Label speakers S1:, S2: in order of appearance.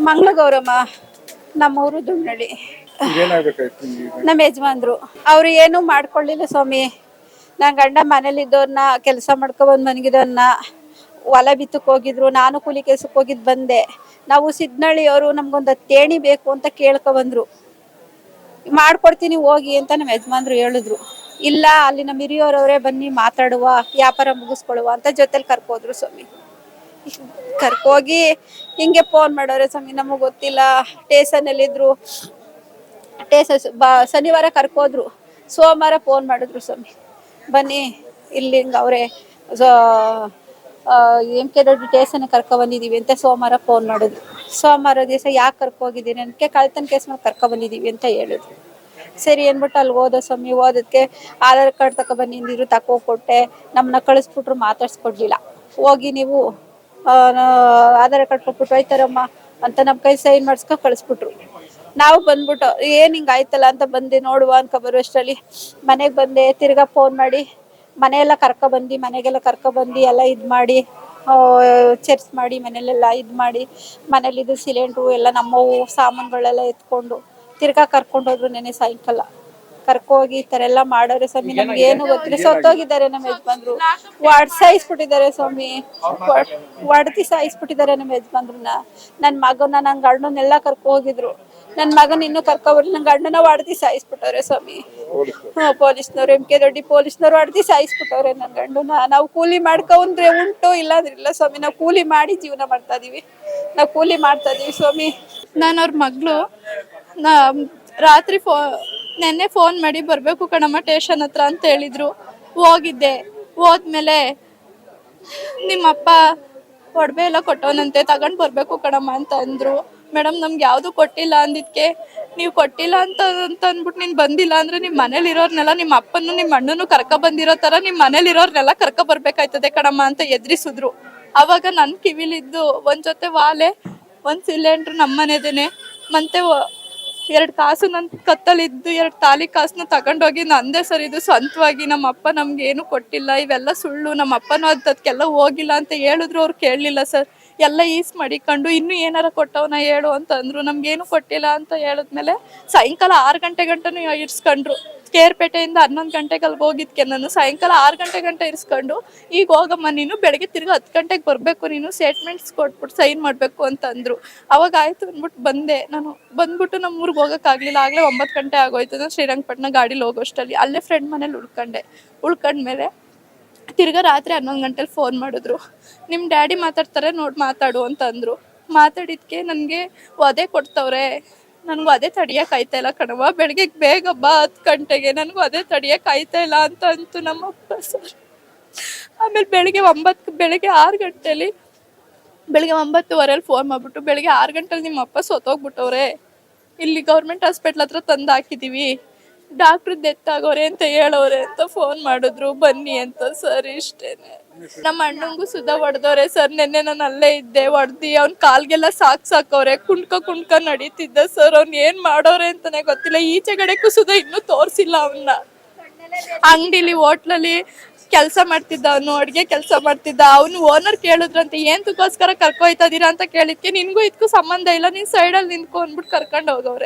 S1: ಮಂಗಳಗೌರಮ್ಮ, ನಮ್ಮೂರು ದುಮ್ನಳ್ಳಿ. ನಮ್ಮ ಯಜಮಾನ್ರು ಅವ್ರು ಏನು ಮಾಡ್ಕೊಳ್ಳಿಲ್ಲ ಸ್ವಾಮಿ. ನನ್ನ ಗಂಡ ಮನೇಲಿದ್ದವ್ರನ್ನ ಕೆಲಸ ಮಾಡ್ಕೊಬಂದು ಮನಗಿದವ್ರನ್ನ ಹೊಲ ಬಿತ್ತಕ್ಕೆ ಹೋಗಿದ್ರು, ನಾನು ಕೂಲಿ ಕೆಲ್ಸಕ್ಕೆ ಹೋಗಿದ್ದು ಬಂದೆ. ನಾವು ಸಿದ್ನಳ್ಳಿಯವರು ನಮ್ಗೊಂದು ತೇಣಿ ಬೇಕು ಅಂತ ಕೇಳ್ಕೊಬಂದ್ರು. ಮಾಡ್ಕೊಡ್ತೀನಿ ಹೋಗಿ ಅಂತ ನಮ್ಮ ಯಜಮಾನ್ರು ಹೇಳಿದ್ರು. ಇಲ್ಲ, ಅಲ್ಲಿ ನಮ್ಮ ಹಿರಿಯವರವರೇ ಬನ್ನಿ ಮಾತಾಡುವ, ವ್ಯಾಪಾರ ಮುಗಿಸ್ಕೊಳ್ಳುವ ಅಂತ ಜೊತೆಲಿ ಕರ್ಕೋದ್ರು ಸ್ವಾಮಿ. ಕರ್ಕೋಗಿ ಹಿಂಗೆ ಫೋನ್ ಮಾಡೋರೆ ಸ್ವಾಮಿ, ನಮಗೆ ಗೊತ್ತಿಲ್ಲ. ಸ್ಟೇಷನಲ್ಲಿದ್ರು. ಶನಿವಾರ ಕರ್ಕೋದ್ರು, ಸೋಮವಾರ ಫೋನ್ ಮಾಡಿದ್ರು ಸ್ವಾಮಿ, ಬನ್ನಿ ಇಲ್ಲಿ ಹಿಂಗೆ ಅವರೇ MK ದೊಡ್ಡ ಸ್ಟೇಷನ್ ಕರ್ಕೊಬಂದಿದ್ದೀವಿ ಅಂತ ಸೋಮವಾರ ಫೋನ್ ಮಾಡಿದ್ರು. ಸೋಮವಾರ ದಿವಸ ಯಾಕೆ ಕರ್ಕೋಗಿದ್ದೀನಿ ಅದಕ್ಕೆ ಕಳ್ತನ ಕೇಸ್ ಮೇಲೆ ಕರ್ಕೊಬಂದಿದ್ದೀವಿ ಅಂತ ಹೇಳಿದ್ರು. ಸರಿ ಅಂದ್ಬಿಟ್ಟು ಅಲ್ಲಿ ಹೋದ ಸ್ವಾಮಿ. ಓದೋದಕ್ಕೆ ಆಧಾರ್ ಕಾರ್ಡ್ ತಗೊಬಂದಿದ್ರು, ಕೊಟ್ಟೆ. ನಮ್ಮನ್ನ ಕಳಿಸ್ಬಿಟ್ರು, ಮಾತಾಡ್ಸ್ಕೊಡ್ಲಿಲ್ಲ. ಹೋಗಿ ನೀವು ಆಧಾರ್ ಕಾರ್ಡ್ ಕೊಟ್ಬಿಟ್ಟು ಹೋಯ್ತಾರಮ್ಮ ಅಂತ ನಮ್ಮ ಕೈ ಸೈನ್ ಮಾಡಿಸ್ಕೊ ಕಳಿಸ್ಬಿಟ್ರು. ನಾವು ಬಂದ್ಬಿಟ್ಟು ಏನು ಹಿಂಗೆ ಆಯ್ತಲ್ಲ ಅಂತ ಬಂದೆ ನೋಡುವ ಅನ್ಕೊ ಬರುವಷ್ಟರಲ್ಲಿ ಮನೆಗೆ ಬಂದೆ. ತಿರ್ಗಾ ಫೋನ್ ಮಾಡಿ ಮನೆಯೆಲ್ಲ ಕರ್ಕೊಬಂದು, ಮನೆಗೆಲ್ಲ ಕರ್ಕೊಬಂದು ಎಲ್ಲ ಇದು ಮಾಡಿ ಚರ್ಚ್ ಮಾಡಿ ಮನೇಲೆಲ್ಲ ಇದು ಮಾಡಿ, ಮನೇಲಿದ್ದು ಸಿಲಿಂಡ್ರು ಎಲ್ಲ ನಮ್ಮವು ಸಾಮಾನುಗಳೆಲ್ಲ ಎತ್ಕೊಂಡು ತಿರ್ಗಾ ಕರ್ಕೊಂಡೋದ್ರು. ನೆನೆ ಸಾಯಂಕಾಲ ಕರ್ಕೋಗಿ ಈ ಥರ ಎಲ್ಲ ಮಾಡೋರೆ ಸ್ವಾಮಿ. ನಮ್ಗೆ ಏನು ಗೊತ್ತಿಲ್ಲ, ಸತ್ತೋಗಿದ್ದಾರೆ ನಮ್ಮ ಯಜಮಾನ್ರು. ಸಾಯಿಸ್ಬಿಟ್ಟಿದ್ದಾರೆ ಸ್ವಾಮಿ, ಹೊಡ್ತಿ ಸಾಯಿಸ್ಬಿಟ್ಟಿದ್ದಾರೆ ನಮ್ಮ ಯಜಮಾನ್ರನ್ನ. ನನ್ನ ಮಗನ, ನನ್ನ ಗಂಡನೆಲ್ಲ ಕರ್ಕೊ ಹೋಗಿದ್ರು. ನನ್ನ ಮಗನ ಇನ್ನೂ ಕರ್ಕೊಬರ್ಲಿ, ನನ್ನ ಗಂಡನ ಹೊಡ್ತಿ ಸಾಯಿಸ್ಬಿಟ್ಟವ್ರೆ ಸ್ವಾಮಿ. ಪೊಲೀಸ್ನವ್ರು, MK ದೊಡ್ಡಿ ಪೊಲೀಸ್ನವ್ರು ಹೊಡ್ತಿ ಸಾಯಿಸ್ಬಿಟ್ಟವ್ರೆ ನನ್ನ ಗಂಡನ. ನಾವು ಕೂಲಿ ಮಾಡ್ಕೊಂಡ್ರೆ ಉಂಟು, ಇಲ್ಲಾಂದ್ರಿಲ್ಲ ಸ್ವಾಮಿ. ನಾವು ಕೂಲಿ ಮಾಡಿ ಜೀವನ ಮಾಡ್ತಾ ಇದೀವಿ, ನಾವು ಕೂಲಿ ಮಾಡ್ತಾ ಇದೀವಿ ಸ್ವಾಮಿ.
S2: ನಾನು ಅವ್ರ ಮಗಳು. ರಾತ್ರಿ ನೆನ್ನೆ ಫೋನ್ ಮಾಡಿ ಬರಬೇಕು ಕಣಮ್ಮ ಸ್ಟೇಷನ್ ಹತ್ರ ಅಂತ ಹೇಳಿದ್ರು. ಹೋಗಿದ್ದೆ. ಹೋದ್ಮೇಲೆ ನಿಮ್ಮಪ್ಪ ಒಡವೆ ಎಲ್ಲ ಕೊಟ್ಟವನಂತೆ, ತಗೊಂಡು ಬರಬೇಕು ಕಣಮ್ಮ ಅಂತ ಅಂದರು. ಮೇಡಮ್ ನಮ್ಗೆ ಯಾವುದು ಕೊಟ್ಟಿಲ್ಲ ಅಂದಿದ್ದಕ್ಕೆ, ನೀವು ಕೊಟ್ಟಿಲ್ಲ ಅಂತ ಅಂದ್ಬಿಟ್ಟು ನೀನು ಬಂದಿಲ್ಲ ಅಂದರೆ ನಿಮ್ಮ ಮನೇಲಿರೋರ್ನೆಲ್ಲ, ನಿಮ್ಮ ಅಪ್ಪನೂ ನಿಮ್ಮ ಅಣ್ಣನೂ ಕರ್ಕೊಬಂದಿರೋ ಥರ ನಿಮ್ಮ ಮನೇಲಿರೋರ್ನೆಲ್ಲ ಕರ್ಕೊಬರ್ಬೇಕಾಯ್ತದೆ ಕಣಮ್ಮ ಅಂತ ಎದುರಿಸಿದ್ರು. ಆವಾಗ ನನ್ನ ಕಿವಿಲಿದ್ದು ಒಂದು ಜೊತೆ ವಾಲೆ, ಒಂದು ಸಿಲಿಂಡ್ರು ನಮ್ಮ ಮನೆದೇನೆ, ಮತ್ತೆ 2 ಕಾಸು ನನ್ನ ಕತ್ತಲಿದ್ದು 2 ತಾಲಿ ಕಾಸನ್ನ ತಗೊಂಡೋಗಿ ನಂದೇ ಸರ್ ಇದು ಸ್ವಂತವಾಗಿ. ನಮ್ಮ ಅಪ್ಪ ನಮ್ಗೆ ಏನು ಕೊಟ್ಟಿಲ್ಲ, ಇವೆಲ್ಲ ಸುಳ್ಳು, ನಮ್ಮ ಅಪ್ಪನೂ ಅದಕ್ಕೆಲ್ಲ ಹೋಗಿಲ್ಲ ಅಂತ ಹೇಳಿದ್ರು. ಅವ್ರು ಕೇಳಲಿಲ್ಲ ಸರ್, ಎಲ್ಲ ಈಸ್ ಮಾಡಿಕೊಂಡು ಇನ್ನೂ ಏನಾರ ಕೊಟ್ಟವನ ಹೇಳು ಅಂತ ಅಂದರು. ನಮ್ಗೇನು ಕೊಟ್ಟಿಲ್ಲ ಅಂತ ಹೇಳಿದ್ಮೇಲೆ ಸಾಯಂಕಾಲ 6 ಗಂಟೆ ಗಂಟನೂ ಇರಿಸ್ಕೊಂಡ್ರು. ಕೇರ್ಪೇಟೆಯಿಂದ 11 ಗಂಟೆಗೆ ಅಲ್ಲಿ ಹೋಗಿದ್ಕೆ ನಾನು ಸಾಯಂಕಾಲ 6 ಗಂಟೆ ಇರಿಸ್ಕೊಂಡು, ಈಗ ಹೋಗಮ್ಮ ನೀನು, ಬೆಳಗ್ಗೆ ತಿರ್ಗಿ 10 ಗಂಟೆಗೆ ಬರಬೇಕು, ನೀನು ಸ್ಟೇಟ್ಮೆಂಟ್ಸ್ ಕೊಟ್ಬಿಟ್ಟು ಸೈನ್ ಮಾಡಬೇಕು ಅಂತ ಅಂದರು. ಅವಾಗ ಆಯಿತು ಅಂದ್ಬಿಟ್ಟು ಬಂದೆ. ನಾನು ಬಂದ್ಬಿಟ್ಟು ನಮ್ಮ ಊರಿಗೆ ಹೋಗೋಕ್ಕಾಗಲಿಲ್ಲ, ಆಗಲೇ 9 ಗಂಟೆ ಆಗೋಯ್ತು. ನಾನು ಶ್ರೀರಂಗಪಟ್ಟಣ ಗಾಡೀಲಿ ಹೋಗೋಷ್ಟಲ್ಲಿ ಅಲ್ಲೇ ಫ್ರೆಂಡ್ ಮನೇಲಿ ಉಳ್ಕೊಂಡ್ಮೇಲೆ ತಿರ್ಗಾ ರಾತ್ರಿ 11 ಗಂಟೆಲಿ ಫೋನ್ ಮಾಡಿದ್ರು. ನಿಮ್ಮ ಡ್ಯಾಡಿ ಮಾತಾಡ್ತಾರೆ ನೋಡಿ ಮಾತಾಡು ಅಂತ ಅಂದರು. ಮಾತಾಡಿದ್ಕೆ ನನಗೆ ಒದೆ ಕೊಡ್ತವ್ರೆ, ನನಗೂ ಅದೇ ತಡಿಯೋಕ್ಕಾಯ್ತಾ ಇಲ್ಲ ಕಣವ, ಬೆಳಗ್ಗೆ ಬೇಗ ಬಾ 10 ಗಂಟೆಗೆ, ನನಗೂ ಅದೇ ತಡಿಯೋಕ್ಕಾಯ್ತಾ ಇಲ್ಲ ಅಂತ ಅಂತು ನಮ್ಮಪ್ಪ ಸರ್. ಆಮೇಲೆ ಬೆಳಗ್ಗೆ 6 ಗಂಟೆಲಿ, ಬೆಳಗ್ಗೆ 9:15 ಫೋನ್ ಮಾಡಿಬಿಟ್ಟು, ಬೆಳಗ್ಗೆ 6 ಗಂಟೆಲಿ ನಿಮ್ಮ ಅಪ್ಪ ಸತ್ತೋಗ್ಬಿಟ್ಟವ್ರೆ, ಇಲ್ಲಿ ಗೌರ್ಮೆಂಟ್ ಹಾಸ್ಪಿಟ್ಲ್ ಹತ್ರ ತಂದು ಹಾಕಿದ್ದೀವಿ, ಡಾಕ್ಟ್ರು ಡೆತ್ ಆಗೋರೆ ಅಂತ ಹೇಳೋರೆ ಅಂತ ಫೋನ್ ಮಾಡಿದ್ರು, ಬನ್ನಿ ಅಂತ ಸರ್. ಇಷ್ಟೇನೆ. ನಮ್ಮ ಅಣ್ಣಂಗೂ ಸುಧಾ ಹೊಡೆದವ್ರೆ ಸರ್. ನೆನ್ನೆ ನಾನು ಅಲ್ಲೇ ಇದ್ದೆ. ಹೊಡೆದು ಅವ್ನ ಕಾಲ್ಗೆಲ್ಲ ಸಾಕವ್ರೆ, ಕುಣ್ಕ ನಡೀತಿದ್ದ ಸರ್. ಅವ್ನು ಏನ್ ಮಾಡೋರೆ ಅಂತಾನೆ ಗೊತ್ತಿಲ್ಲ. ಈಚೆಗಡೆಗೂ ಸುಧಾ ಇನ್ನೂ ತೋರ್ಸಿಲ್ಲ ಅವನ್ನ. ಅಂಗಡಿಲಿ ಹೋಟ್ಲಲ್ಲಿ ಕೆಲಸ ಮಾಡ್ತಿದ್ದ, ಅವನು ಅಡ್ಗೆ ಕೆಲಸ ಮಾಡ್ತಿದ್ದ. ಅವನು ಓನರ್ ಕೇಳಿದ್ರಂತೆ, ಏನ್ತಕ್ಕೋಸ್ಕರ ಕರ್ಕೊಯ್ತಾ ಇದೀರಾ ಅಂತ ಕೇಳಿದ್ಕೆ, ನಿನ್ಗೂ ಇದಕ್ಕೂ ಸಂಬಂಧ ಇಲ್ಲ, ನೀನ್ ಸೈಡಲ್ಲಿ ನಿಂತ್ಕೊ ಅಂದ್ಬಿಟ್ಟು ಕರ್ಕೊಂಡು ಹೋಗವ್ರೆ.